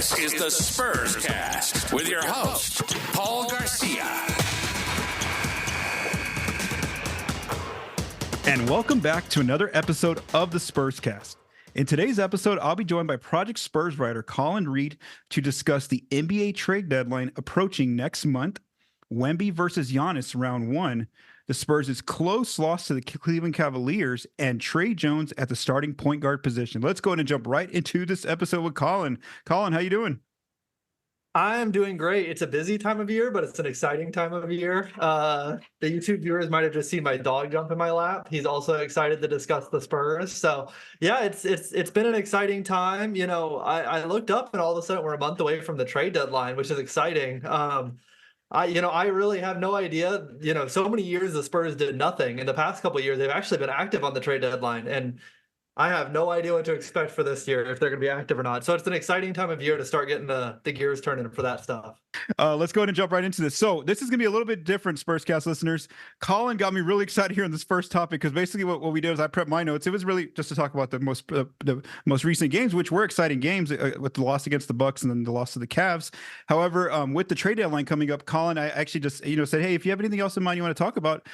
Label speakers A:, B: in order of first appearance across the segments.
A: This is the Spurscast with your host, Paul Garcia.
B: And welcome back to another episode of the Spurscast. In today's episode, I'll be joined by Project Spurs writer Collin Reid to discuss the NBA trade deadline approaching next month, Wemby versus Giannis round one, the Spurs' close loss to the Cleveland Cavaliers, and Tre Jones at the starting point guard position. Let's go ahead and jump right into this episode with Collin. Collin, how you doing?
C: I'm doing great. It's a busy time of year, but it's an exciting time of year. The YouTube viewers might have just seen my dog jump in my lap. He's also excited to discuss the Spurs. So yeah, it's been an exciting time. You know, I looked up and all of a sudden we're a month away from the trade deadline, which is exciting. I really have no idea. You know, so many years the Spurs did nothing. In the past couple of years, they've actually been active on the trade deadline, and I have no idea what to expect for this year, if they're going to be active or not. So it's an exciting time of year to start getting the gears turning for that stuff.
B: Let's go ahead and jump right into this. So this is going to be a little bit different, Spurscast listeners. Collin got me really excited here on this first topic because basically what we did is I prepped my notes. It was really just to talk about the most recent games, which were exciting games with the loss against the Bucks and then the loss to the Cavs. However, with the trade deadline coming up, Collin, I actually just said, hey, if you have anything else in mind you want to talk about,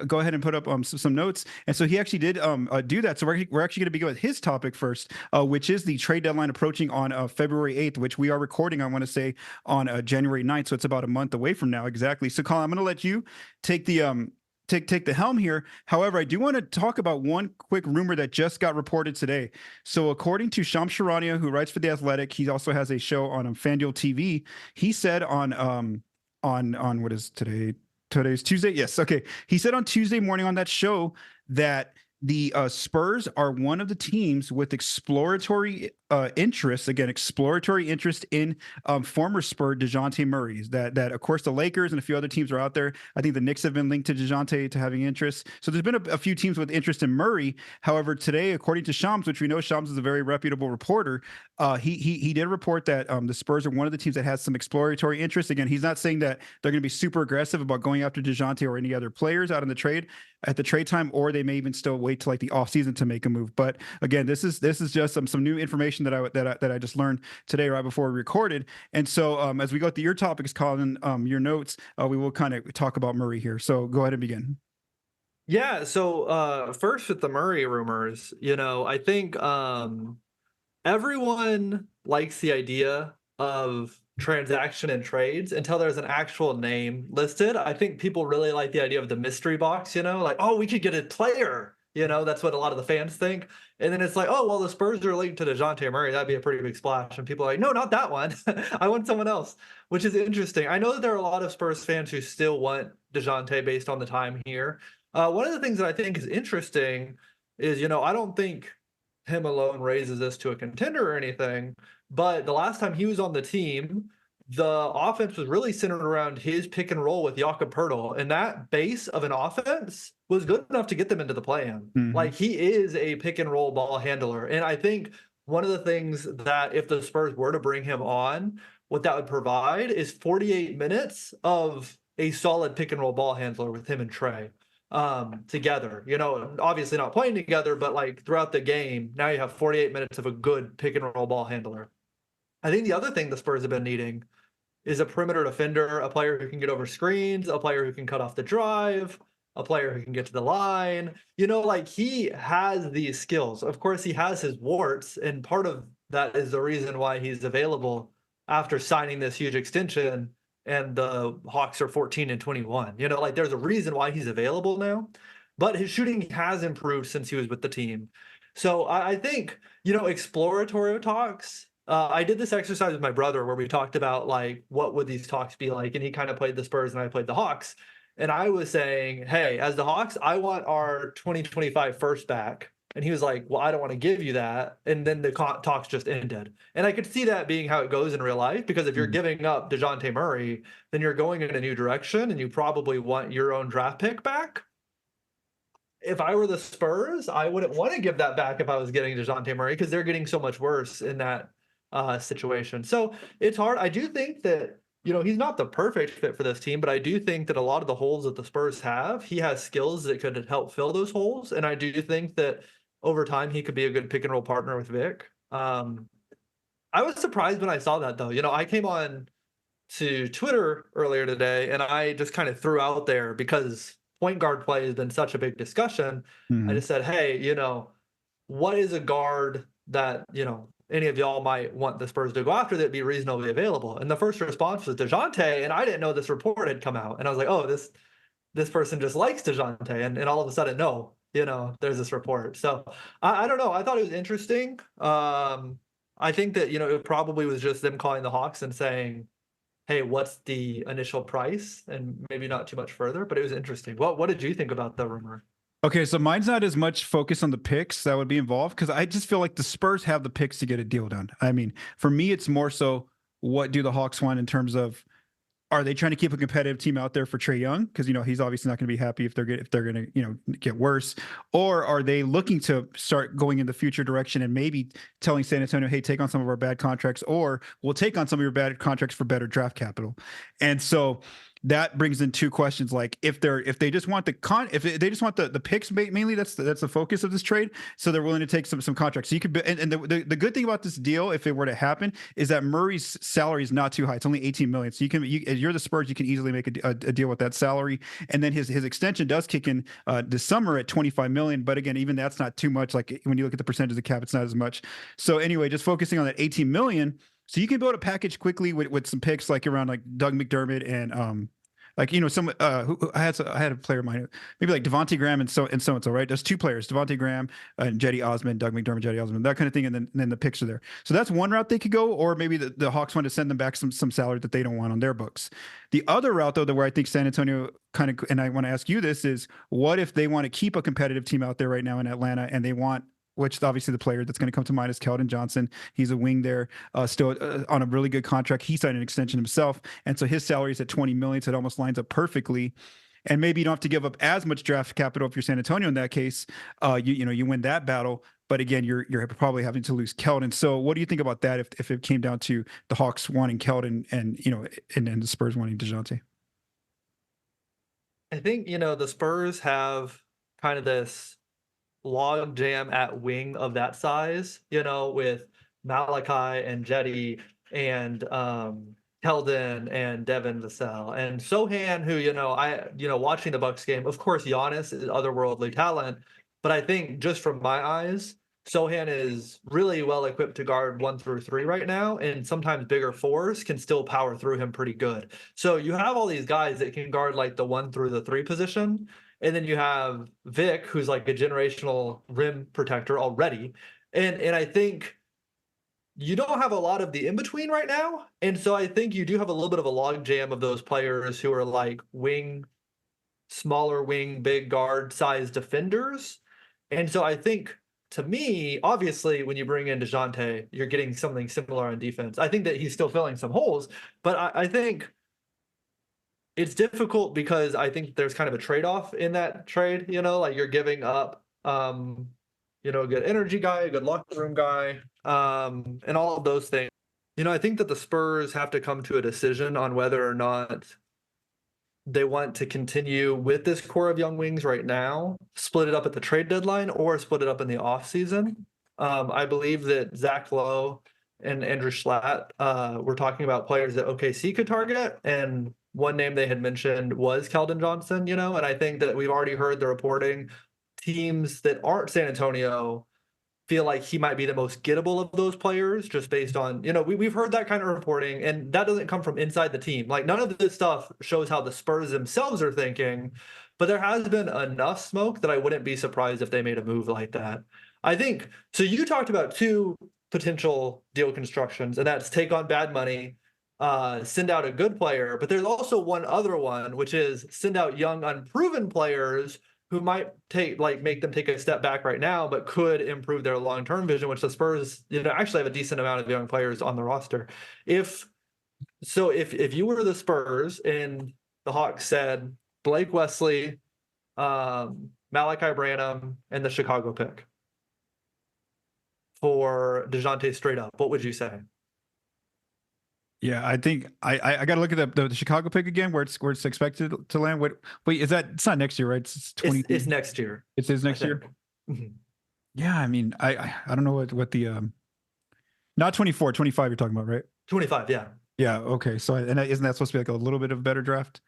B: go ahead and put up some notes. And so he actually did do that. So we're actually going to begin with his topic first, which is the trade deadline approaching on February 8th, which we are recording, I want to say, on January 9th. So it's about a month away from now. Exactly. So Collin, I'm going to let you take the take the helm here. However, I do want to talk about one quick rumor that just got reported today. So according to Charania, who writes for The Athletic, he also has a show on FanDuel TV. He said on what is today? Today's Tuesday. Yes. Okay. He said on Tuesday morning on that show that the Spurs are one of the teams with exploratory interest in former Spur Dejounte Murray. That of course the Lakers and a few other teams are out there. I think the Knicks have been linked to Dejounte to having interest. So there's been a few teams with interest in Murray. However, today, according to Shams, which we know Shams is a very reputable reporter, he did report that the Spurs are one of the teams that has some exploratory interest. Again, he's not saying that they're going to be super aggressive about going after Dejounte or any other players out in the trade at the trade time, or they may even still wait till like the offseason to make a move. But again, this is just some new information that I just learned today right before we recorded. And so as we go through your topics, Collin, your notes, we will kind of talk about Murray here. So go ahead and begin.
C: Yeah. So first with the Murray rumors, I think everyone likes the idea of transaction and trades until there's an actual name listed. I think people really like the idea of the mystery box, like, oh, we could get a player. That's what a lot of the fans think. And then it's like, oh, well, the Spurs are linked to Dejounte Murray. That'd be a pretty big splash. And people are like, no, not that one. I want someone else, which is interesting. I know that there are a lot of Spurs fans who still want Dejounte based on the time here. One of the things that I think is interesting is, I don't think him alone raises this to a contender or anything, but the last time he was on the team, the offense was really centered around his pick and roll with Jakob Poeltl, and that base of an offense was good enough to get them into the play-in.
B: Mm-hmm.
C: Like, he is a pick and roll ball handler, and I think one of the things that if the Spurs were to bring him on, what that would provide is 48 minutes of a solid pick and roll ball handler with him and Tre together, obviously not playing together, but like throughout the game, now you have 48 minutes of a good pick and roll ball handler. I think the other thing the Spurs have been needing is a perimeter defender, a player who can get over screens, a player who can cut off the drive, a player who can get to the line. He has these skills. Of course, he has his warts, and part of that is the reason why he's available after signing this huge extension. And the Hawks are 14-21. There's a reason why he's available now, but his shooting has improved since he was with the team. So I think, exploratory talks. I did this exercise with my brother where we talked about what would these talks be like, and he kind of played the Spurs and I played the Hawks. And I was saying, hey, as the Hawks, I want our 2025 first back. And he was like, well, I don't want to give you that. And then the talks just ended. And I could see that being how it goes in real life, because if you're giving up Dejounte Murray, then you're going in a new direction and you probably want your own draft pick back. If I were the Spurs, I wouldn't want to give that back if I was getting Dejounte Murray, because they're getting so much worse in that situation. So it's hard. I do think that, he's not the perfect fit for this team, but I do think that a lot of the holes that the Spurs have, he has skills that could help fill those holes. And I do think that over time, he could be a good pick and roll partner with Vic. I was surprised when I saw that though. I came on to Twitter earlier today and I just kind of threw out there because point guard play has been such a big discussion. I
B: Mhm.
C: just said, hey, what is a guard that, any of y'all might want the Spurs to go after that'd be reasonably available? And the first response was Dejounte, and I didn't know this report had come out. And I was like, oh, this person just likes Dejounte, and all of a sudden, no, there's this report. So I don't know. I thought it was interesting. I think that it probably was just them calling the Hawks and saying, "Hey, what's the initial price?" and maybe not too much further. But it was interesting. What did you think about the rumor?
B: Okay, so mine's not as much focused on the picks that would be involved because I just feel like the Spurs have the picks to get a deal done. I mean, for me, it's more so what do the Hawks want in terms of are they trying to keep a competitive team out there for Tre Young? Because he's obviously not going to be happy if they're going to get worse, or are they looking to start going in the future direction and maybe telling San Antonio, hey, take on some of our bad contracts, or we'll take on some of your bad contracts for better draft capital. And so that brings in two questions: like if they just want if they just want the picks mainly, that's the focus of this trade, so they're willing to take some contracts. So you could and the good thing about this deal, if it were to happen, is that Murray's salary is not too high. It's only 18 million, so you're the Spurs, you can easily make a deal with that salary, and then his extension does kick in this summer at 25 million. But again, even that's not too much. Like when you look at the percentage of the cap, it's not as much. So anyway, just focusing on that 18 million. So you can build a package quickly with some picks like around like Doug McDermott and some who I had a player of mine, maybe like Devontae Graham and so right. There's two players, Devontae Graham and Jetty Osman, Doug McDermott, Jetty Osman, that kind of thing, and then the picks are there. So that's one route they could go, or maybe the Hawks want to send them back some salary that they don't want on their books. The other route though, where I think San Antonio kind of, and I want to ask you this, is what if they want to keep a competitive team out there right now in Atlanta and they want, which obviously the player that's going to come to mind is Keldon Johnson. He's a wing there, still on a really good contract. He signed an extension himself, and so his salary is at 20 million. So it almost lines up perfectly. And maybe you don't have to give up as much draft capital if you're San Antonio in that case. You win that battle, but again, you're probably having to lose Keldon. So what do you think about that if it came down to the Hawks wanting Keldon and the Spurs wanting Dejounte?
C: I think the Spurs have kind of this log jam at wing of that size, with Malachi and Jetty and Keldon and Devin Vassell and Sohan, who, watching the Bucks game, of course, Giannis is otherworldly talent, but I think just from my eyes, Sohan is really well equipped to guard 1 through 3 right now, and sometimes bigger fours can still power through him pretty good. So you have all these guys that can guard like the 1 through the 3 position, and then you have Vic, who's like a generational rim protector already. And I think you don't have a lot of the in-between right now. And so I think you do have a little bit of a log jam of those players who are like smaller wing, big guard size defenders. And so I think, to me, obviously, when you bring in Dejounte, you're getting something similar on defense. I think that he's still filling some holes, but I think it's difficult because I think there's kind of a trade-off in that trade, like you're giving up, a good energy guy, a good locker room guy, and all of those things. I think that the Spurs have to come to a decision on whether or not they want to continue with this core of young wings right now, split it up at the trade deadline, or split it up in the offseason. I believe that Zach Lowe and Andrew Schlatt were talking about players that OKC could target, and one name they had mentioned was Keldon Johnson, and I think that we've already heard the reporting. Teams that aren't San Antonio feel like he might be the most gettable of those players just based on, we've heard that kind of reporting, and that doesn't come from inside the team. Like none of this stuff shows how the Spurs themselves are thinking, but there has been enough smoke that I wouldn't be surprised if they made a move like that. I think, so you talked about two potential deal constructions, and that's take on bad money, send out a good player, but there's also one other one, which is send out young, unproven players who might make them take a step back right now, but could improve their long-term vision, which the Spurs, actually have a decent amount of young players on the roster. If you were the Spurs and the Hawks said Blake Wesley, Malachi Branham, and the Chicago pick for Dejounte straight up, what would you say?
B: Yeah, I think I got to look at the Chicago pick again, where it's expected to land. Wait, is that? It's not next year, right? It's 20.
C: It's next year.
B: It says next year.
C: Mm-hmm.
B: Yeah, I mean, I don't know what the Not 24, 25 you're talking about, right?
C: 25, yeah.
B: Yeah. Okay. So, isn't that supposed to be like a little bit of a better draft?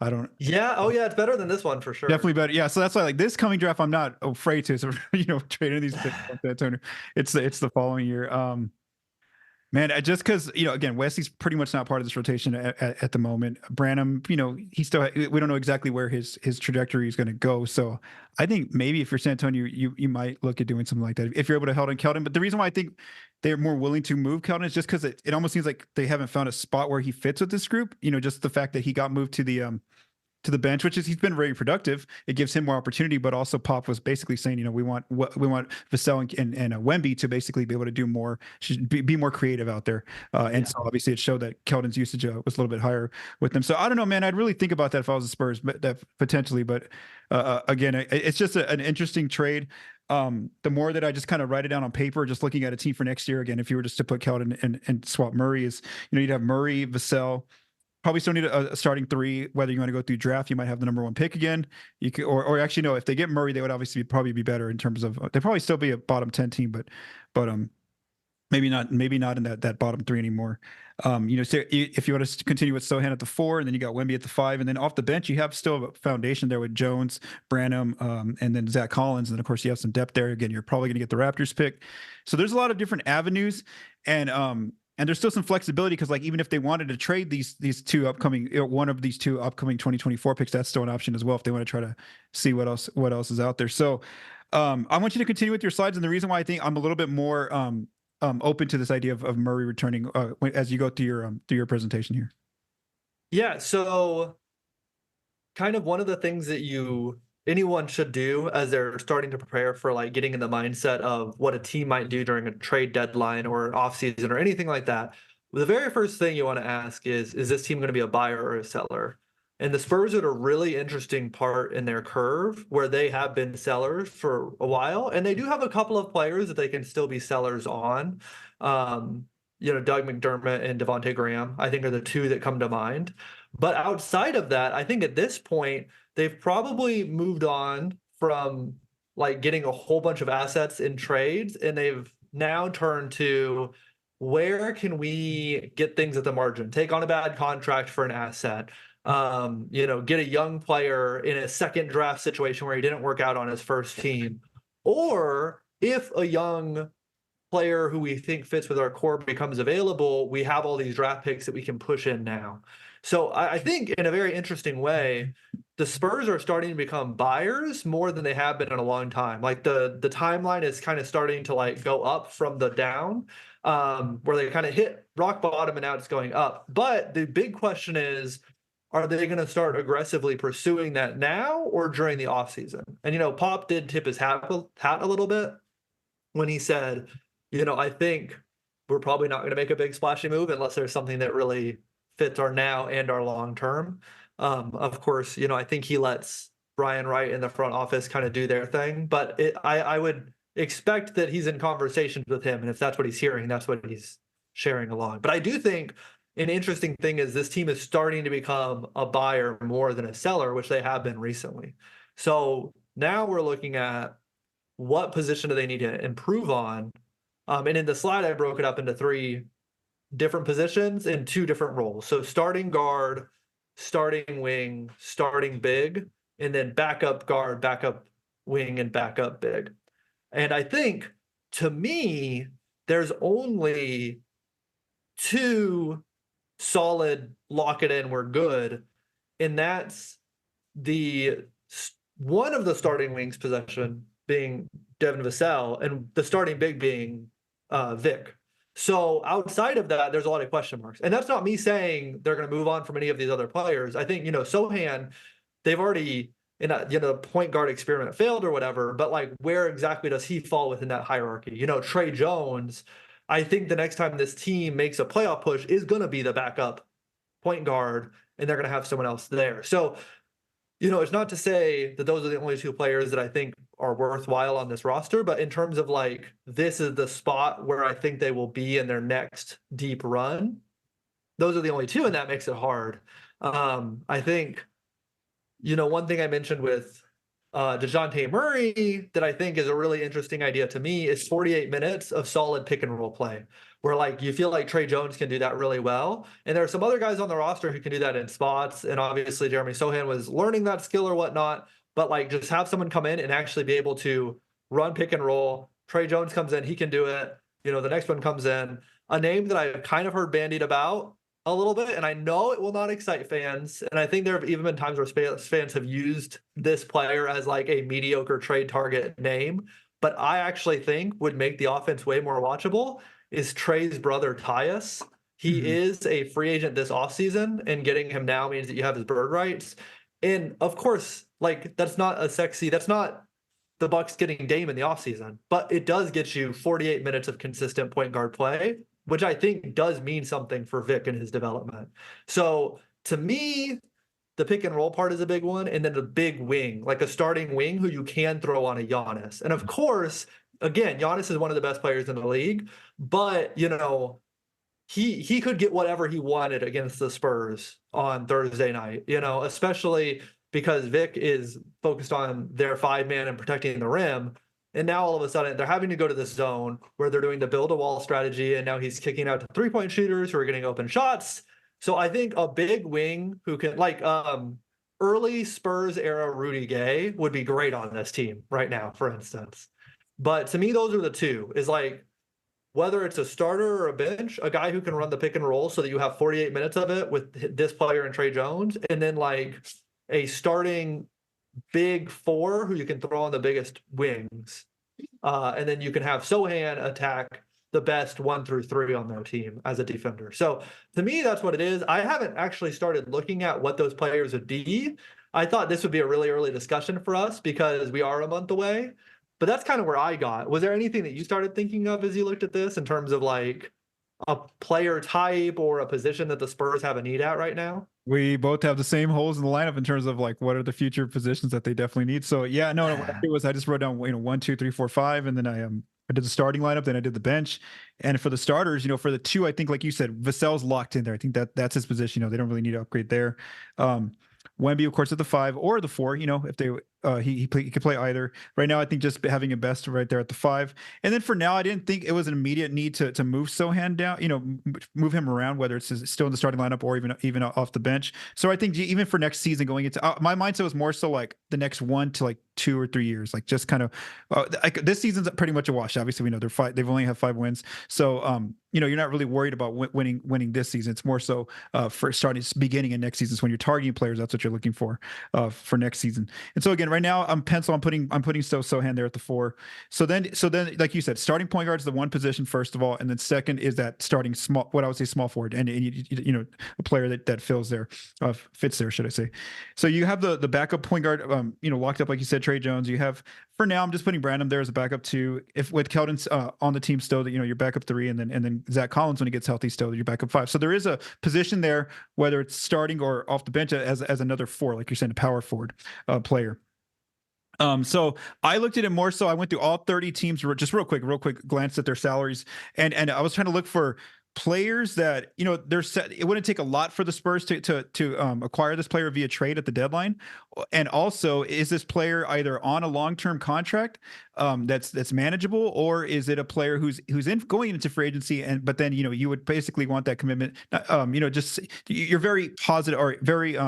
B: I don't.
C: Yeah. Oh, yeah. It's better than this one for sure.
B: Definitely better. Yeah. So that's why, like, this coming draft, I'm not afraid to. So, trading these picks from San Antonio. It's the following year. Man, just because, again, Wesley's pretty much not part of this rotation at the moment. Branham, we don't know exactly where his trajectory is going to go. So I think maybe if you're San Antonio, you might look at doing something like that if you're able to hold on Keldon. But the reason why I think they're more willing to move Keldon is just because it almost seems like they haven't found a spot where he fits with this group. Just the fact that he got moved to the bench, which is he's been very productive. It gives him more opportunity, but also Pop was basically saying, we want Vassell and Wemby to basically be able to do more, should be more creative out there. And so obviously it showed that Keldon's usage was a little bit higher with them. So I don't know, man. I'd really think about that if I was the Spurs, but that potentially. But again, it's just an interesting trade. The more that I just kind of write it down on paper, just looking at a team for next year, again, if you were just to put Keldon and swap Murray, is you'd have Murray, Vassell. Probably still need a starting three. Whether you want to go through draft, you might have the number one pick again. You could, or actually no, if they get Murray, they would obviously probably be better in terms of they'd probably still be a bottom 10 team, but maybe not in that bottom three anymore. So if you want to continue with Sohan at the 4, and then you got Wemby at the 5, and then off the bench you have still a foundation there with Jones, Branham, and then Zach Collins, and then of course you have some depth there. Again, you're probably going to get the Raptors pick. So there's a lot of different avenues, and there's still some flexibility because, like, even if they wanted to trade these two upcoming, one of these two upcoming 2024 picks, that's still an option as well if they want to try to see what else is out there. So I want you to continue with your slides, and the reason why I think I'm a little bit more open to this idea of Murray returning as you go through your presentation here.
C: Yeah. So kind of one of the things that anyone should do as they're starting to prepare for like getting in the mindset of what a team might do during a trade deadline or an offseason or anything like that. The very first thing you want to ask is this team going to be a buyer or a seller? And the Spurs are at a really interesting part in their curve where they have been sellers for a while, and they do have a couple of players that they can still be sellers on. Doug McDermott and Devontae Graham, I think, are the two that come to mind. But outside of that, I think at this point, they've probably moved on from like getting a whole bunch of assets in trades, and they've now turned to where can we get things at the margin, take on a bad contract for an asset, get a young player in a second draft situation where he didn't work out on his first team, or if a young player who we think fits with our core becomes available, we have all these draft picks that we can push in now. So I think in a very interesting way, the Spurs are starting to become buyers more than they have been in a long time. Like the timeline is kind of starting to like go up from the down, where they kind of hit rock bottom and now it's going up. But the big question is, are they going to start aggressively pursuing that now or during the offseason? And, Pop did tip his hat a little bit when he said, I think we're probably not going to make a big splashy move unless there's something that really fits our now and our long term. Of course, I think he lets Brian Wright in the front office kind of do their thing, but I would expect that he's in conversations with him, and if that's what he's hearing, that's what he's sharing along. But I do think an interesting thing is this team is starting to become a buyer more than a seller, which they have been recently. So now we're looking at what position do they need to improve on. And in the slide, I broke it up into 3 different positions in 2 different roles. So starting guard, starting wing, starting big, and then backup guard, backup wing, and backup big. And I think, to me, there's only 2 solid lock it in, we're good. And that's one of the starting wings possession being Devin Vassell and the starting big being Vic. So outside of that, there's a lot of question marks. And that's not me saying they're going to move on from any of these other players. I think, Sohan, they've already, the point guard experiment failed or whatever, but like where exactly does he fall within that hierarchy? Tre Jones, I think the next time this team makes a playoff push is going to be the backup point guard, and they're going to have someone else there. So, it's not to say that those are the only 2 players that I think are worthwhile on this roster, but in terms of like, this is the spot where I think they will be in their next deep run, those are the only 2, and that makes it hard. I think, one thing I mentioned with Dejounte Murray that I think is a really interesting idea to me is 48 minutes of solid pick and roll play, where like you feel like Tre Jones can do that really well. And there are some other guys on the roster who can do that in spots. And obviously Jeremy Sohan was learning that skill or whatnot, but like just have someone come in and actually be able to run pick and roll. Tre Jones comes in, he can do it. You know, the next one comes in. A name that I've kind of heard bandied about a little bit, and I know it will not excite fans. And I think there have even been times where fans have used this player as like a mediocre trade target name, but I actually think would make the offense way more watchable is Tre's brother Tyus. He is a free agent this offseason, and getting him now means that you have his bird rights. And of course, like that's not the Bucks getting Dame in the offseason, but it does get you 48 minutes of consistent point guard play, which I think does mean something for Vic and his development. So to me, the pick and roll part is a big one. And then the big wing, like a starting wing who you can throw on a Giannis. And of course, again, Giannis is one of the best players in the league, but you know, he could get whatever he wanted against the Spurs on Thursday night, you know, especially because Vic is focused on their 5-man and protecting the rim. And now all of a sudden they're having to go to this zone where they're doing the build a wall strategy. And now he's kicking out to 3-point shooters who are getting open shots. So I think a big wing who can like early Spurs era Rudy Gay would be great on this team right now, for instance. But to me, those are the two, is like whether it's a starter or a bench, a guy who can run the pick and roll so that you have 48 minutes of it with this player and Tre Jones, and then like a starting big four who you can throw on the biggest wings. And then you can have Sohan attack the best 1 through 3 on their team as a defender. So to me, that's what it is. I haven't actually started looking at what those players would be. I thought this would be a really early discussion for us because we are a month away. But that's kind of where I got. Was there anything that you started thinking of as you looked at this in terms of like a player type or a position that the Spurs have a need at right now?
B: We both have the same holes in the lineup in terms of like what are the future positions that they definitely need. So yeah, no, what I did was I just wrote down 1, 2, 3, 4, 5, and then I did the starting lineup, then I did the bench. And for the starters, for the two, I think like you said, Vassell's locked in there. I think that's his position. They don't really need to upgrade there. Wemby, of course, at the 5 or the 4. If they he could play either. Right now, I think just having a best right there at the 5. And then for now, I didn't think it was an immediate need to move Sohan down. Move him around, whether it's still in the starting lineup or even off the bench. So I think even for next season, going into my mindset was more so like the next 1 to like 2 or 3 years, like just kind of like this season's pretty much a wash. Obviously, we know they've only have 5 wins, so you're not really worried about winning this season. It's more so for beginning of next season. So when you're targeting players, that's what you're looking for next season. And so again, right now I'm putting Sohan there at the 4. So then like you said, starting point guard is the one position first of all, and then second is that starting what I would say small forward, and a player that fills there, fits there, should I say. So you have the backup point guard locked up, like you said, Tre Jones. You have, for now, I'm just putting Brandon there as a backup 2. If with Keldon's on the team still, that your backup 3, and then Zach Collins when he gets healthy still your backup 5. So there is a position there, whether it's starting or off the bench as another 4, like you're saying, a power forward player. So I looked at it more so I went through all 30 teams, just real quick glance at their salaries, and I was trying to look for players that they're set. It wouldn't take a lot for the Spurs to acquire this player via trade at the deadline. And also, is this player either on a long-term contract that's manageable, or is it a player who's going into free agency, but then you would basically want that commitment, just you're very positive or very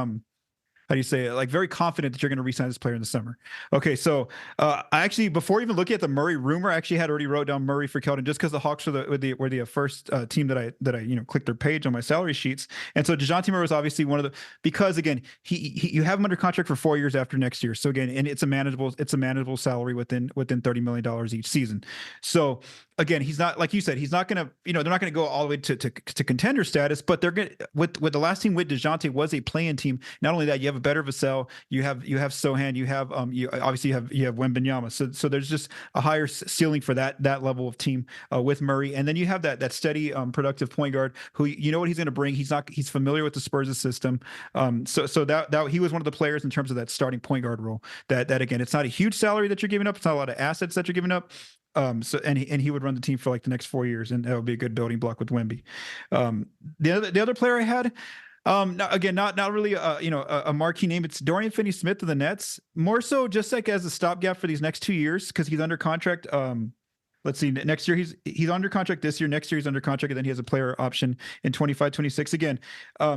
B: how do you say it? Like very confident that you're going to re-sign this player in the summer. Okay, so I actually, before even looking at the Murray rumor, I actually had already wrote down Murray for Keldon, just because the Hawks were the first team that I clicked their page on my salary sheets. And so Dejounte Murray was obviously one of the, because again, you have him under contract for 4 years after next year. So again, and it's a manageable salary within $30 million each season. So again, he's not, like you said, he's not going to, they're not going to go all the way to contender status, but they're going to, with the last team with Dejounte was a play-in team. Not only that, you have a better Vassell, you have Sohan, you have you have Wembanyama. So there's just a higher ceiling for that level of team with Murray. And then you have that steady productive point guard who what he's going to bring. He's familiar with the Spurs' system. So that he was one of the players in terms of that starting point guard role. That again, it's not a huge salary that you're giving up. It's not a lot of assets that you're giving up. So he would run the team for like the next 4 years, and that would be a good building block with Wemby. The other player I had, No, again, not really a marquee name. It's Dorian Finney-Smith of the Nets, more so just like as a stopgap for these next 2 years because he's under contract. Let's see, next year he's under contract this year. Next year he's under contract, and then he has a player option in 25-26. Again,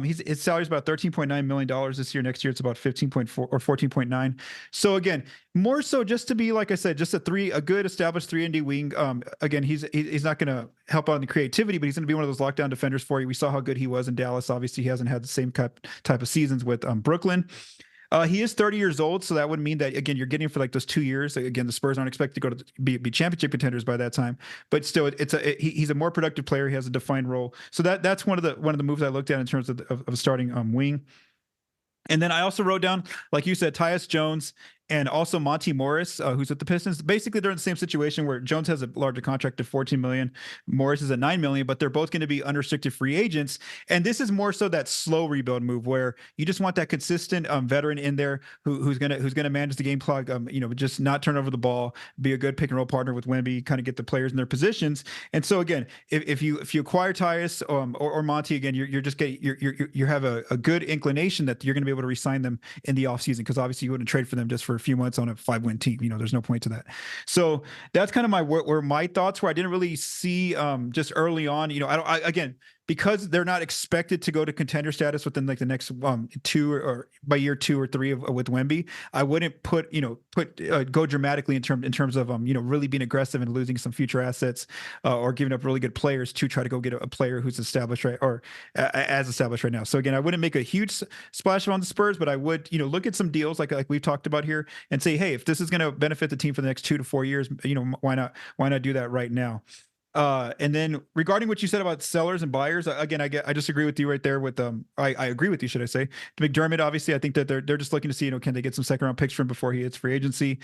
B: his salary is about $13.9 million this year. Next year it's about 15.4 or 14.9. So again, more so just to be, like I said, just a good established 3-and-D wing. Again, he's not going to help out in the creativity, but he's going to be one of those lockdown defenders for you. We saw how good he was in Dallas. Obviously, he hasn't had the same type of seasons with Brooklyn. He is 30 years old, so that would mean that, again, you're getting for like those 2 years. Again, the Spurs aren't expected to go to be championship contenders by that time, but still, he's a more productive player. He has a defined role, so that's one of the moves I looked at in terms of starting wing. And then I also wrote down, like you said, Tyus Jones and also Monty Morris, who's with the Pistons. Basically, they're in the same situation where Jones has a larger contract of $14 million. Morris is at $9 million, but they're both going to be unrestricted free agents. And this is more so that slow rebuild move where you just want that consistent veteran in there who's gonna manage the game clock, just not turn over the ball, be a good pick and roll partner with Wemby, kind of get the players in their positions. And so again, if you acquire Tyus or Monty, again, you're just getting you have a good inclination that you're going to be able to re-sign them in the offseason, because obviously you wouldn't trade for them just for a few months on a 5-win team. There's no point to that. So that's kind of where my thoughts were. I didn't really see just early on, again, because they're not expected to go to contender status within like the next 2 or by year 2 or 3 with Wemby. I wouldn't go dramatically in terms of really being aggressive and losing some future assets or giving up really good players to try to go get a player who's established as established right now. So again, I wouldn't make a huge splash on the Spurs, but I would look at some deals like we've talked about here and say, hey, if this is going to benefit the team for the next 2 to 4 years, why not do that right now? And then regarding what you said about sellers and buyers, again, I just agree with you right there with I agree with you, should I say. McDermott, obviously, I think that they're just looking to see, can they get some second round picks from before he hits free agency.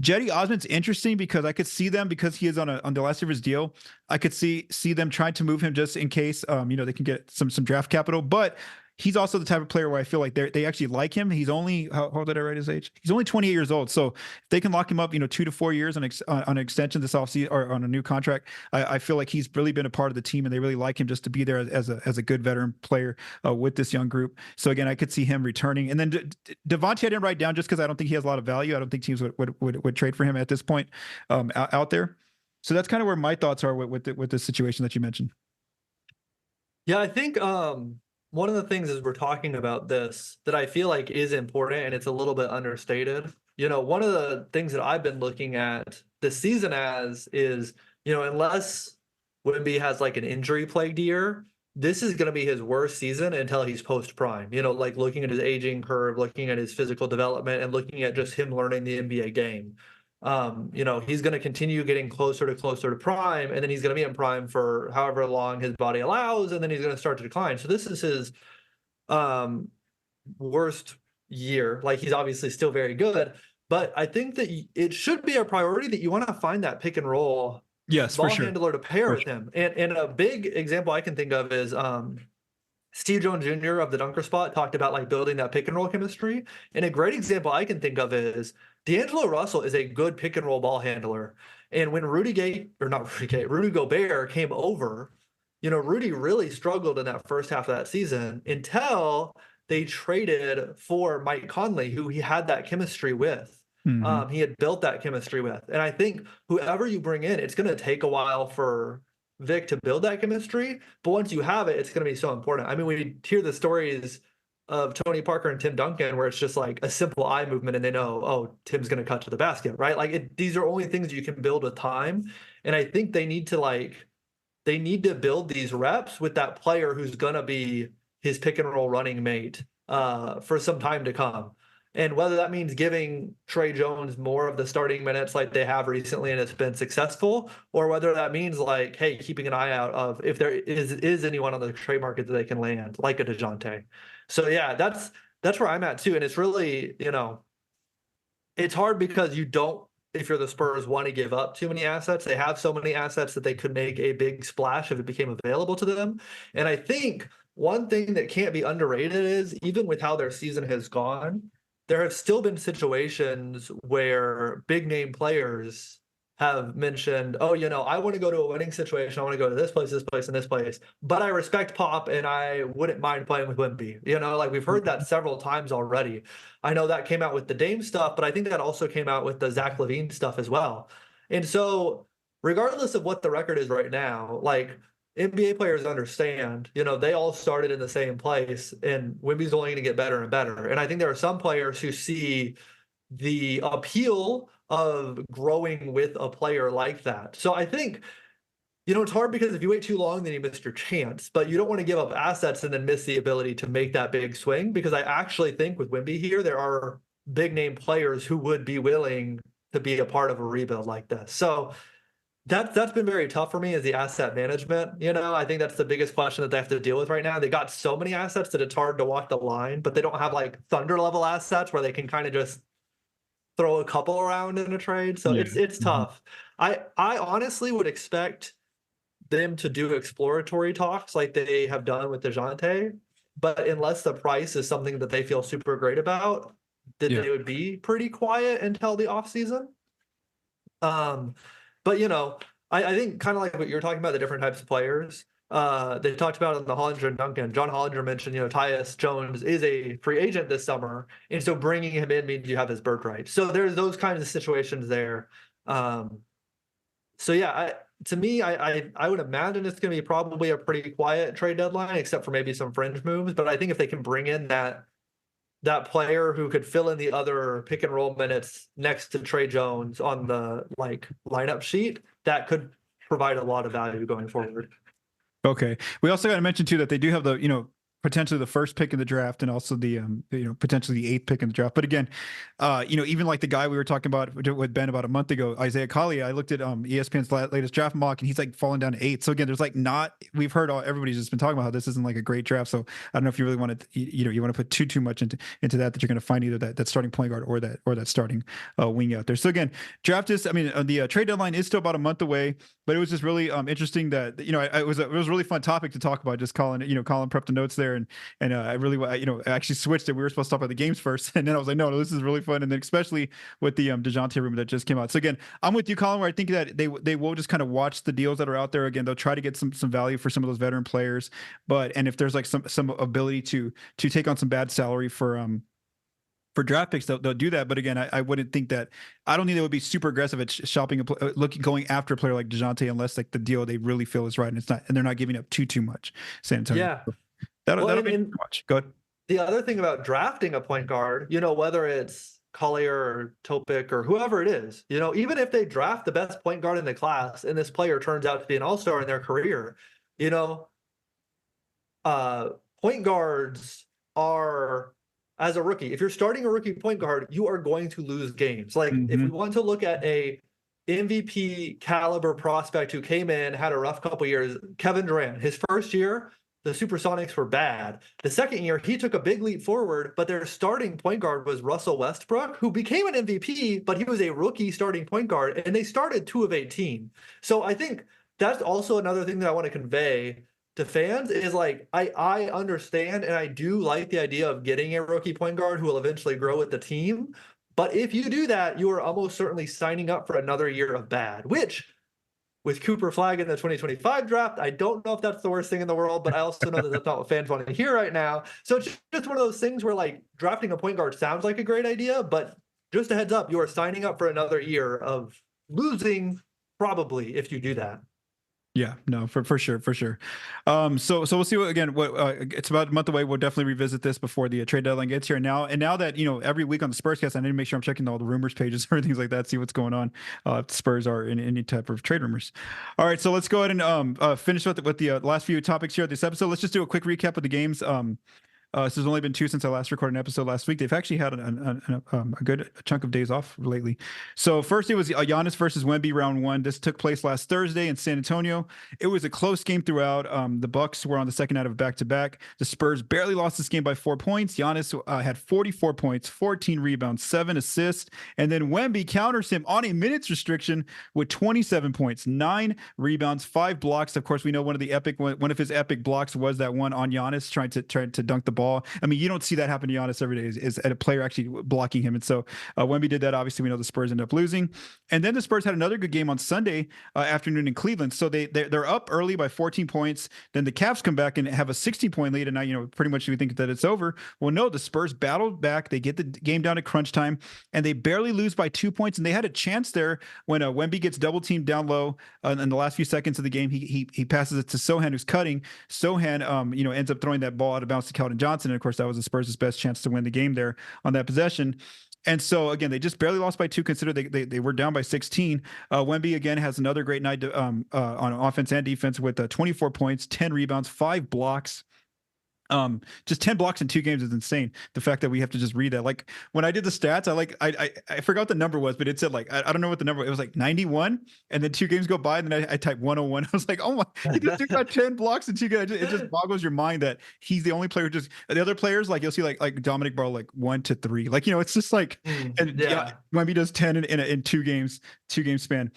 B: Jetty Osman's interesting because I could see them, because he is on the last of his deal, I could see them trying to move him just in case they can get some draft capital. But he's also the type of player where I feel like they actually like him. He's only, how did I write his age? He's only 28 years old. So if they can lock him up, 2 to 4 years on an extension this offseason or on a new contract, I feel like he's really been a part of the team and they really like him just to be there as a good veteran player with this young group. So again, I could see him returning. And then Devontae I didn't write down just because I don't think he has a lot of value. I don't think teams would trade for him at this point out there. So that's kind of where my thoughts are with the situation that you mentioned.
C: Yeah, I think one of the things as we're talking about this that I feel like is important, and it's a little bit understated. One of the things that I've been looking at this season is, unless Wemby has like an injury plagued year, this is going to be his worst season until he's post prime. Like looking at his aging curve, looking at his physical development, and looking at just him learning the NBA game. He's going to continue getting closer to prime, and then he's going to be in prime for however long his body allows, and then he's going to start to decline. So this is his worst year. Like, he's obviously still very good, but I think that it should be a priority that you want to find that pick and roll ball handler to pair with him. And a big example I can think of is Steve Jones Jr. of the Dunker Spot talked about like building that pick and roll chemistry. And a great example I can think of is D'Angelo Russell is a good pick and roll ball handler. And when Rudy Gobert came over, Rudy really struggled in that first half of that season until they traded for Mike Conley, who he had that chemistry with. Mm-hmm. He had built that chemistry with. And I think whoever you bring in, it's going to take a while for Vic to build that chemistry, but once you have it, it's going to be so important. I mean, we hear the stories of Tony Parker and Tim Duncan where it's just like a simple eye movement and they know, oh, Tim's going to cut to the basket, right? Like these are only things you can build with time. And I think they need to build these reps with that player who's going to be his pick and roll running mate for some time to come. And whether that means giving Tre Jones more of the starting minutes like they have recently and it's been successful, or whether that means like, hey, keeping an eye out of if there is anyone on the trade market that they can land, like a Dejounte. So yeah, that's where I'm at too. And it's really, it's hard because if you're the Spurs, want to give up too many assets. They have so many assets that they could make a big splash if it became available to them. And I think one thing that can't be underrated is, even with how their season has gone, there have still been situations where big name players have mentioned, oh, I want to go to a winning situation. I want to go to this place, and this place. But I respect Pop and I wouldn't mind playing with Wemby. Like we've heard that several times already. I know that came out with the Dame stuff, but I think that also came out with the Zach LaVine stuff as well. And so regardless of what the record is right now, like NBA players understand, they all started in the same place and Wemby's only going to get better and better. And I think there are some players who see the appeal of growing with a player like that. So I think, it's hard because if you wait too long, then you miss your chance, but you don't want to give up assets and then miss the ability to make that big swing, because I actually think with Wemby here, there are big name players who would be willing to be a part of a rebuild like this. So that's been very tough for me, is the asset management. I think that's the biggest question that they have to deal with right now. They got so many assets that it's hard to walk the line, but they don't have like Thunder level assets where they can kind of just throw a couple around in a trade. So it's tough. I honestly would expect them to do exploratory talks like they have done with Dejounte, but unless the price is something that they feel super great about, then they would be pretty quiet until the offseason. But I think kind of like what you're talking about, the different types of players. They talked about in the Hollinger and Duncan. John Hollinger mentioned, Tyus Jones is a free agent this summer, and so bringing him in means you have his birthright. So there's those kinds of situations there. So yeah, to me, I would imagine it's going to be probably a pretty quiet trade deadline, except for maybe some fringe moves. But I think if they can bring in that player who could fill in the other pick and roll minutes next to Tre Jones on the lineup sheet, that could provide a lot of value going forward.
B: Okay. We also got to mention too that they do have the, potentially the first pick in the draft and also the, potentially the 8th pick in the draft. But again, even like the guy we were talking about with Ben about a month ago, Isaiah Collier, I looked at ESPN's latest draft mock and he's like falling down to 8. So again, there's we've heard everybody's just been talking about how this isn't like a great draft. So I don't know if you really want to, you want to put too much into that you're going to find either that starting point guard or that starting wing out there. So again, the trade deadline is still about a month away, but it was just really interesting that, it was a really fun topic to talk about. Just Colin prepped the notes there. And I really, I actually switched it. We were supposed to talk about the games first. And then I was like, no, this is really fun. And then especially with the Dejounte rumor that just came out. So again, I'm with you, Colin, where I think that they will just kind of watch the deals that are out there. Again, they'll try to get some value for some of those veteran players. And if there's like some ability to take on some bad salary for draft picks, they'll do that. But again, I wouldn't think that, I don't think they would be super aggressive at going after a player like Dejounte unless like the deal they really feel is right. And they're not giving up too much. San Antonio.
C: Yeah.
B: That'll be too much. Go ahead.
C: The other thing about drafting a point guard, whether it's Collier or Topic or whoever it is, even if they draft the best point guard in the class and this player turns out to be an all-star in their career, point guards are, as a rookie, if you're starting a rookie point guard, you are going to lose games. Like if we want to look at a MVP caliber prospect who came in, had a rough couple years, Kevin Durant, his first year, the Supersonics were bad. The second year, he took a big leap forward, but their starting point guard was Russell Westbrook, who became an MVP, but he was a rookie starting point guard, and they started 2 of 18. So I think that's also another thing that I want to convey to fans is like, I understand and I do like the idea of getting a rookie point guard who will eventually grow with the team. But if you do that, you are almost certainly signing up for another year of bad, which with Cooper Flagg in the 2025 draft, I don't know if that's the worst thing in the world, but I also know that that's not what fans want to hear right now. So it's just one of those things where like drafting a point guard sounds like a great idea, but just a heads up, you are signing up for another year of losing probably if you do that.
B: Yeah, no, for sure. So we'll see what it's about a month away. We'll definitely revisit this before the trade deadline gets here. Now that every week on the Spurscast, I need to make sure I'm checking all the rumors pages or things like that, see what's going on. If the Spurs are in any type of trade rumors. All right, so let's go ahead and finish with the last few topics here at this episode. Let's just do a quick recap of the games. So there's only been 2 since I last recorded an episode last week. They've actually had a good chunk of days off lately. So first it was Giannis versus Wemby round 1. This took place last Thursday in San Antonio. It was a close game throughout. The Bucks were on the second night of back-to-back. The Spurs barely lost this game by 4 points. Giannis had 44 points, 14 rebounds, 7 assists. And then Wemby counters him on a minutes restriction with 27 points, 9 rebounds, 5 blocks. Of course, we know one of his epic blocks was that one on Giannis trying to dunk the ball ball. I mean, you don't see that happen to Giannis every day, is a player actually blocking him. And so Wemby did that. Obviously, we know the Spurs ended up losing. And then the Spurs had another good game on Sunday afternoon in Cleveland. So they're up early by 14 points. Then the Cavs come back and have a 16-point lead. And now, pretty much we think that it's over. Well, no, the Spurs battled back. They get the game down to crunch time, and they barely lose by 2 points. And they had a chance there when Wemby gets double teamed down low in the last few seconds of the game. He passes it to Sohan, who's cutting. Sohan, ends up throwing that ball out of bounds to Keldon Johnson. And of course, that was the Spurs' best chance to win the game there on that possession. And so again, they just barely lost by 2. Consider they were down by 16. Wemby again has another great night on offense and defense with 24 points, 10 rebounds, 5 blocks. Just 10 blocks in 2 games is insane. The fact that we have to just read that. Like when I did the stats, I forgot what the number was, but it said like, I don't know what the number, it was like 91. And then 2 games go by and then I typed 101. I was like, oh my, he just got 10 blocks in 2 games. It just boggles your mind that he's the only player the other players, like you'll see like Dominic Barr, like 1 to 3, like, it's just like, Wemby does 10 in 2 games span.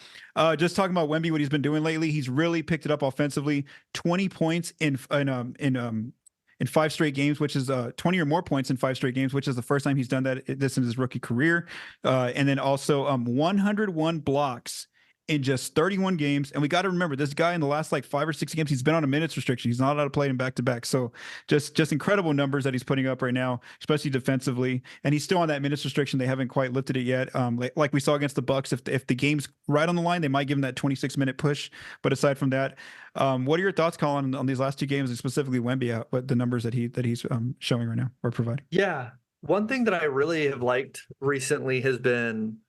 B: Just talking about Wemby, what he's been doing lately, he's really picked it up offensively. 20 points in 5 straight games, which is 20 or more points in 5 straight games, which is the first time he's done this in his rookie career. And then also 101 blocks in just 31 games. And we got to remember, this guy in the last like 5 or 6 games, he's been on a minutes restriction. He's not allowed to play in back-to-back. So just incredible numbers that he's putting up right now, especially defensively. And he's still on that minutes restriction. They haven't quite lifted it yet. Like we saw against the Bucks, if the game's right on the line, they might give him that 26-minute push. But aside from that, what are your thoughts, Colin, on these last 2 games, and specifically Wemby, what the numbers that he's showing right now or providing?
C: Yeah. One thing that I really have liked recently has been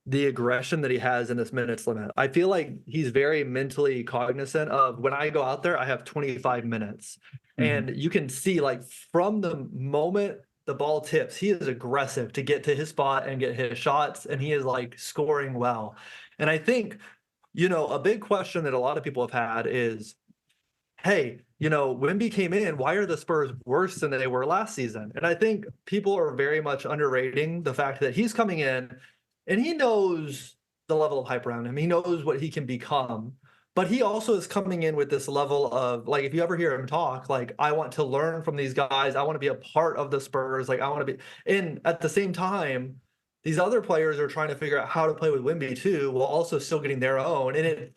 C: the aggression that he has in this minutes limit. I feel like he's very mentally cognizant of, when I go out there, I have 25 minutes. And you can see, like, from the moment the ball tips, he is aggressive to get to his spot and get his shots, and he is like scoring well. And I think, a big question that a lot of people have had is, hey, Wemby came in, why are the Spurs worse than they were last season? And I think people are very much underrating the fact that he's coming in and he knows the level of hype around him. He knows what he can become. But he also is coming in with this level of, like, if you ever hear him talk, like, I want to learn from these guys. I want to be a part of the Spurs. Like, I want to be. And at the same time, these other players are trying to figure out how to play with Wemby too, while also still getting their own. And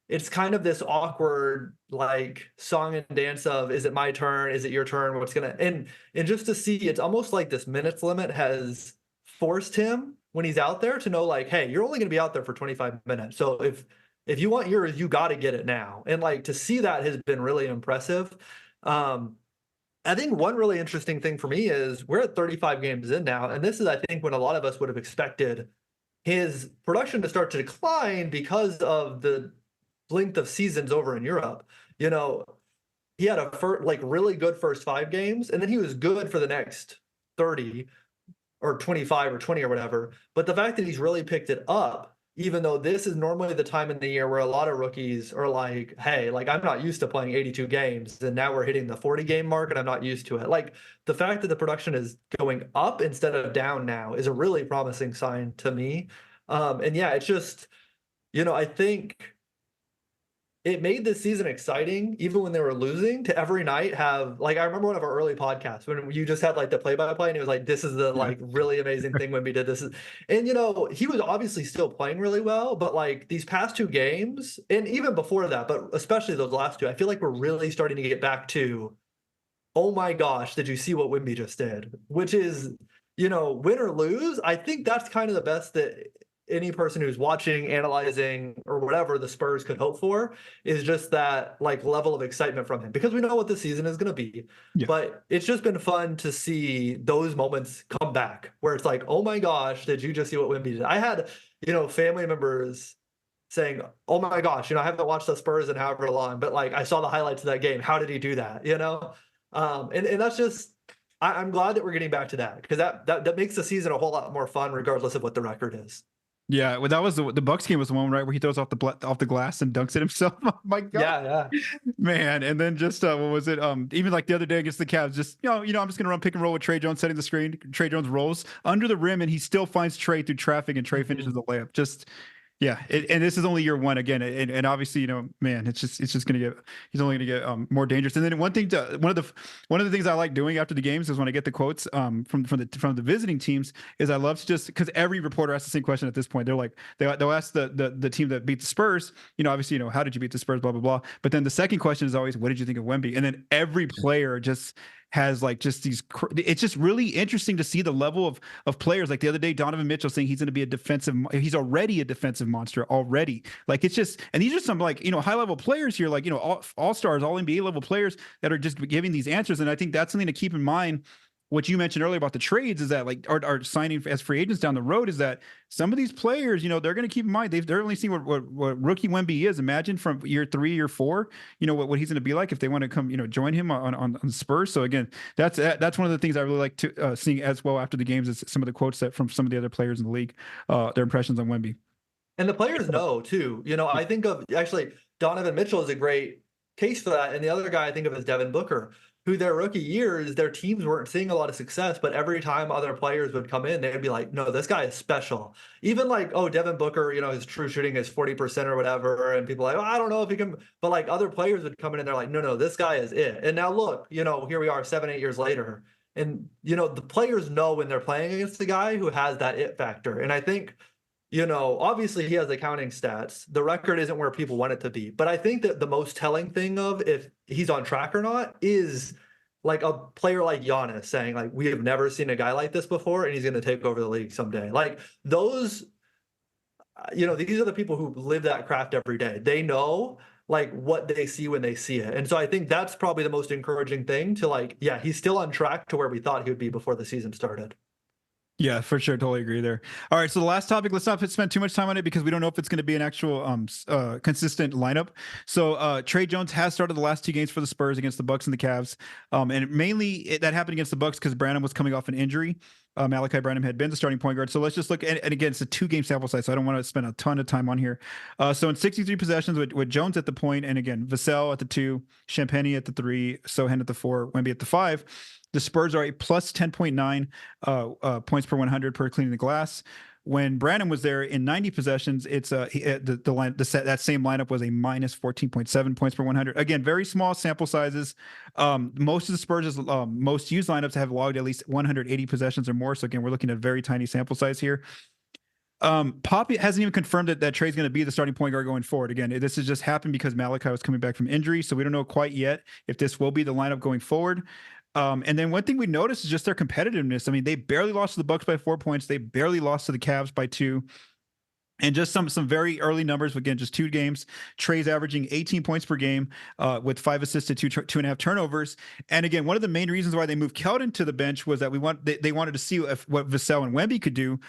C: it's kind of this awkward, like, song and dance of, is it my turn? Is it your turn? What's going to, and just to see, it's almost like this minutes limit has forced him when he's out there to know, like, hey, you're only going to be out there for 25 minutes. So if you want yours, you got to get it now. And, like, to see that has been really impressive. I think one really interesting thing for me is we're at 35 games in now. And this is, I think, when a lot of us would have expected his production to start to decline because of the length of seasons over in Europe. He had a really good first 5 games, and then he was good for the next 30 or 25 or 20 or whatever. But the fact that he's really picked it up, even though this is normally the time in the year where a lot of rookies are like, hey, like, I'm not used to playing 82 games, and now we're hitting the 40 game mark and I'm not used to it. Like, the fact that the production is going up instead of down now is a really promising sign to me. And yeah, it's just, I think it made this season exciting, even when they were losing, to every night have, like, I remember one of our early podcasts when you just had, like, the play-by-play, and it was like, this is the like really amazing thing when we did this. And, he was obviously still playing really well, but, like, these past 2 games, and even before that, but especially those last 2, I feel like we're really starting to get back to, oh my gosh, did you see what Wemby just did? Which is, win or lose, I think that's kind of the best that any person who's watching, analyzing, or whatever the Spurs could hope for, is just that, like, level of excitement from him, because we know what the season is going to be. Yeah. But it's just been fun to see those moments come back where it's like, oh my gosh, did you just see what Wemby did? I had, family members saying, oh my gosh, I haven't watched the Spurs in however long, but, like, I saw the highlights of that game. How did he do that? And that's just, I'm glad that we're getting back to that, because that makes the season a whole lot more fun, regardless of what the record is.
B: Yeah, well, that was the Bucks game was the one, right, where he throws off the glass and dunks it himself. Oh my God,
C: yeah,
B: man! And then just what was it? Even like the other day against the Cavs, just I'm just gonna run pick and roll with Tre Jones setting the screen. Tre Jones rolls under the rim, and he still finds Tre through traffic, and Tre finishes the layup. Just Yeah, and this is only year one again, and obviously, man, it's just gonna get he's only gonna get more dangerous. And then one of the things I like doing after the games is when I get the quotes from the visiting teams is I love to just because every reporter asks the same question at this point. They're like they'll ask the team that beat the Spurs, obviously, how did you beat the Spurs, blah blah blah. But then the second question is always, what did you think of Wemby? And then every player just has like just these. It's just really interesting to see the level of players. Like the other day, Donovan Mitchell saying he's going to be he's already a defensive monster already. Like it's just, and these are some like, high level players here, like, all stars, all NBA level players that are just giving these answers. And I think that's something to keep in mind. What you mentioned earlier about the trades is that like are signing as free agents down the road is that some of these players, they're going to keep in mind they're only seeing what rookie Wemby is. Imagine from year 3, year 4, what he's going to be like if they want to come, join him on Spurs. So again, that's one of the things I really like to seeing as well after the games is some of the quotes that from some of the other players in the league, their impressions on Wemby.
C: And the players know too. I think of actually Donovan Mitchell is a great case for that. And the other guy I think of is Devin Booker, who their rookie years, their teams weren't seeing a lot of success, but every time other players would come in, they'd be like, no, this guy is special. Even like, oh, Devin Booker, his true shooting is 40% or whatever. And people are like, oh, I don't know if he can, but like other players would come in and they're like, no, this guy is it. And now look, here we are 7-8 years later. And, the players know when they're playing against the guy who has that it factor. And I think, obviously he has accounting stats. The record isn't where people want it to be. But I think that the most telling thing of if he's on track or not is like a player like Giannis saying, like, we have never seen a guy like this before, and he's going to take over the league someday. Like those, these are the people who live that craft every day. They know like what they see when they see it. And so I think that's probably the most encouraging thing to like, yeah, he's still on track to where we thought he would be before the season started.
B: Yeah, for sure. Totally agree there. All right. So the last topic, let's not spend too much time on it because we don't know if it's going to be an actual consistent lineup. So Tre Jones has started the last 2 games for the Spurs against the Bucks and the Cavs. And mainly that happened against the Bucks because Branham was coming off an injury. Malachi Branham had been the starting point guard. So let's just look at, and again, it's a 2-game sample size, so I don't want to spend a ton of time on here. So in 63 possessions with Jones at the point, and again, Vassell at the 2, Champagnie at the 3, Sohan at the 4, Wemby at the 5. The Spurs are a plus 10.9 points per 100 per cleaning the glass. When Branham was there in 90 possessions, it's that same lineup was a minus 14.7 points per 100. Again, very small sample sizes. Most of the Spurs' most used lineups have logged at least 180 possessions or more. So again, we're looking at a very tiny sample size here. Poppy hasn't even confirmed that Tre's going to be the starting point guard going forward. Again, this has just happened because Malachi was coming back from injury, so we don't know quite yet if this will be the lineup going forward. And then one thing we noticed is just their competitiveness. I mean, they barely lost to the Bucks by 4 points. They barely lost to the Cavs by 2. And just some very early numbers. Again, just 2 games. Tre's averaging 18 points per game with 5 assists to 2.5 turnovers. And again, one of the main reasons why they moved Keldon to the bench was that they wanted to see what Vassell and Wemby could do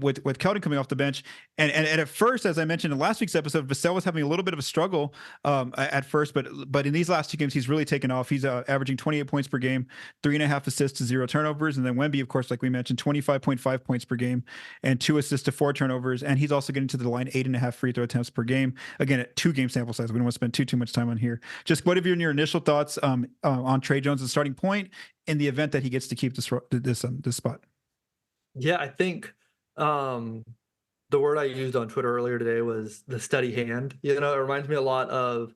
B: with Keldon coming off the bench. And at first, as I mentioned in last week's episode, Vassell was having a little bit of a struggle at first, but in these last 2 games, he's really taken off. He's averaging 28 points per game, 3.5 assists to 0 turnovers. And then Wemby, of course, like we mentioned, 25.5 points per game and 2 assists to 4 turnovers. And he's also getting to the line 8.5 free throw attempts per game. Again, at 2-game sample size. We don't want to spend too much time on here. Just what are your initial thoughts on Tre Jones as starting point in the event that he gets to keep this spot?
C: Yeah, I think the word I used on Twitter earlier today was the steady hand. It reminds me a lot of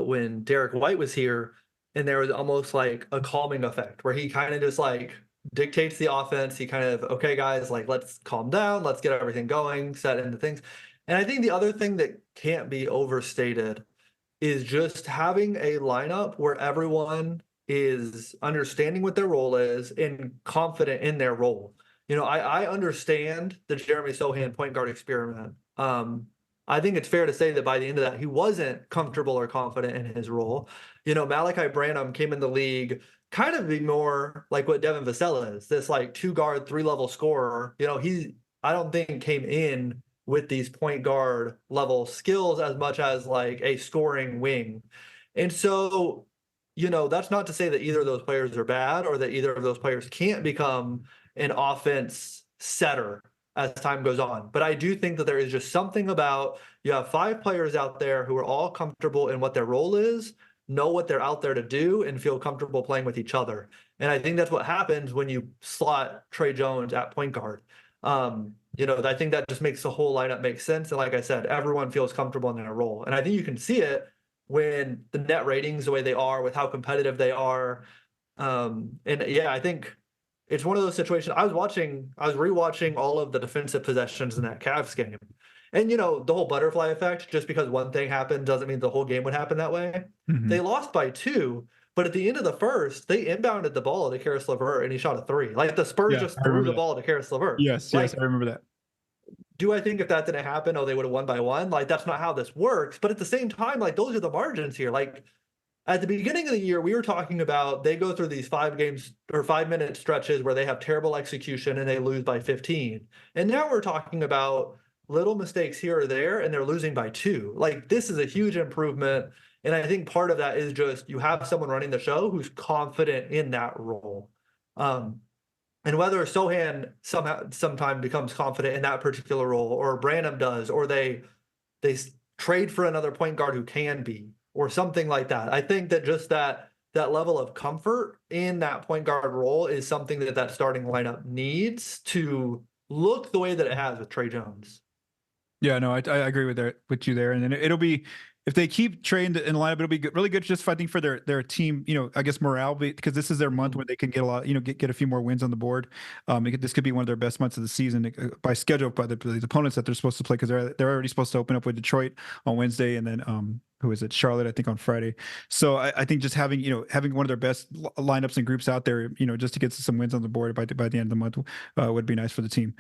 C: when Derek White was here, and there was almost like a calming effect where he kind of just like dictates the offense. He kind of, okay, guys, like let's calm down, let's get everything going, set into things. And I think the other thing that can't be overstated is just having a lineup where everyone is understanding what their role is and confident in their role. I understand the Jeremy Sohan point guard experiment. I think it's fair to say that by the end of that, he wasn't comfortable or confident in his role. Malachi Branham came in the league kind of be more like what Devin Vassell is, this like 2-guard, 3-level scorer. I don't think came in with these point guard level skills as much as like a scoring wing. And so, that's not to say that either of those players are bad or that either of those players can't become an offense setter as time goes on. But I do think that there is just something about, you have 5 players out there who are all comfortable in what their role is, know what they're out there to do, and feel comfortable playing with each other. And I think that's what happens when you slot Tre Jones at point guard. I think that just makes the whole lineup make sense. And like I said, everyone feels comfortable in their role. And I think you can see it when the net ratings the way they are, with how competitive they are. And yeah, I think it's one of those situations. I was rewatching all of the defensive possessions in that Cavs game. And the whole butterfly effect, just because one thing happened doesn't mean the whole game would happen that way.
B: Mhm.
C: They lost by 2, but at the end of the first, they inbounded the ball to Karis LeVert and he shot a 3. Like the Spurs just
B: I
C: threw
B: remember
C: the
B: that.
C: ball to Karis LeVert.
B: Yes,
C: Like,
B: I remember that.
C: do I think if that didn't happen, they would have won by 1? Like, that's not how this works. But at the same time, like, those are the margins here. Like, at the beginning of the year, we were talking about they go through these 5-minute stretches where they have terrible execution and they lose by 15. And now we're talking about little mistakes here or there and they're losing by 2. Like, this is a huge improvement. And I think part of that is just you have someone running the show who's confident in that role. And whether Sohan sometime becomes confident in that particular role, or Branham does, or they trade for another point guard who can be, or something like that. I think that just that level of comfort in that point guard role is something that starting lineup needs to look the way that it has with Tre Jones.
B: Yeah, no, I agree with you there. And then it'll be, if they keep Tre in the lineup, it'll be really good just fighting for their team, I guess morale, because this is their month where they can get a lot, get a few more wins on the board. This could be one of their best months of the season by schedule, by the opponents that they're supposed to play, because they're already supposed to open up with Detroit on Wednesday, and then who is it? Charlotte, I think, on Friday. So I think just having one of their best lineups and groups out there, just to get some wins on the board by the end of the month would be nice for the team.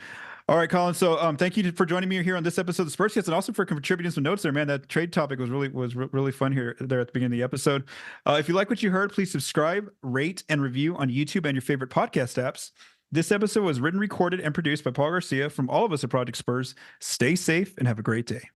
B: All right, Collin. So thank you for joining me here on this episode of the Spurscast, and also for contributing some notes there, man. That trade topic was really fun there at the beginning of the episode. If you like what you heard, please subscribe, rate, and review on YouTube and your favorite podcast apps. This episode was written, recorded, and produced by Paul Garcia. From all of us at Project Spurs, stay safe and have a great day.